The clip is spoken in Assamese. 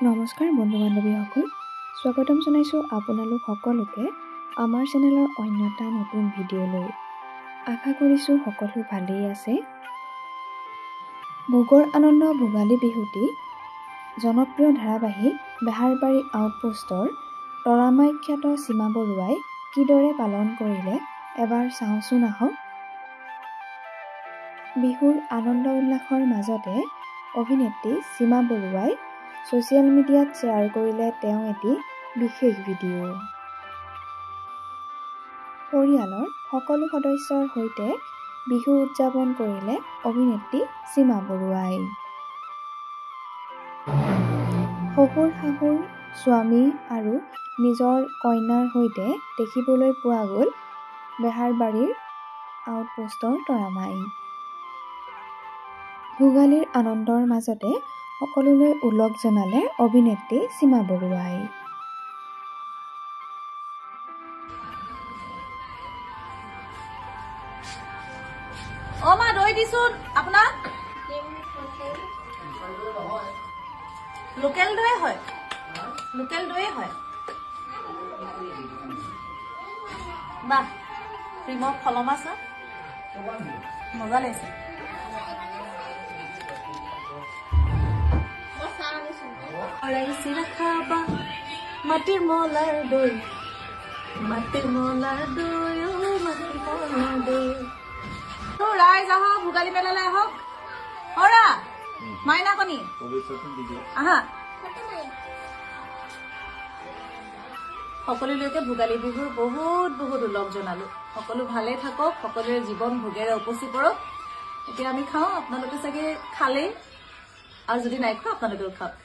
নমস্কাৰ বন্ধু বান্ধৱীসকল, স্বাগতম জনাইছোঁ আপোনালোক সকলোকে আমাৰ চেনেলৰ অন্য এটা নতুন ভিডিঅ'লৈ। আশা কৰিছোঁ সকলো ভালেই আছে। ভোগৰ আনন্দ ভোগালী বিহুটি জনপ্ৰিয় ধাৰাবাহিক বেহাৰবাৰী আউটপোষ্টৰ তৰামাই খ্যাত সীমা বৰুৱাই কিদৰে পালন কৰিলে এবাৰ চাওঁচোন আহক। বিহুৰ আনন্দ উল্লাসৰ মাজতে অভিনেত্ৰী সীমা বৰুৱাই ছ'চিয়েল মিডিয়াত শ্বেয়াৰ কৰিলে তেওঁ এটি বিশেষ ভিডিঅ'। পৰিয়ালৰ সকলো সদস্যৰ সৈতে বিহু উদযাপন কৰিলে অভিনেত্ৰী সীমা বৰুৱাই। শহুৰ শাহুৰ স্বামী আৰু নিজৰ কন্যাৰ সৈতে দেখিবলৈ পোৱা গ'ল বেহাৰবাৰীৰ আউটপোষ্টৰ তৰামাই। ভোগালীৰ আনন্দৰ মাজতে সকলোলৈ ওলগ জনালে অভিনেত্ৰী সীমা বৰুৱাই। মা দৈ দিছোন আপোনাক। লোকেল দৈ হয়, লোকেল দৈ হয়। বাহ, ক্ৰীমৰ ফলম আছে, মজা লাগিছে। মাটিৰ মলাৰ দৈ, মাটিৰ মলাৰ দৈ, মাটিৰ মলাৰ দৈ। ৰাইজ আহক, ভোগালী মেলালৈ আহক। অৰা মাইনাকণী আহা। সকলোলৈকে ভোগালী বিহুৰ বহুত বহুত উলগ জনালো। সকলো ভালে থাকক, সকলোৰে জীৱন ভোগেৰে উপচি পৰক। এতিয়া আমি খাওঁ, আপোনালোকে চাগে খালেই, আৰু যদি নাই খোৱা আপোনালোকেও খাওক।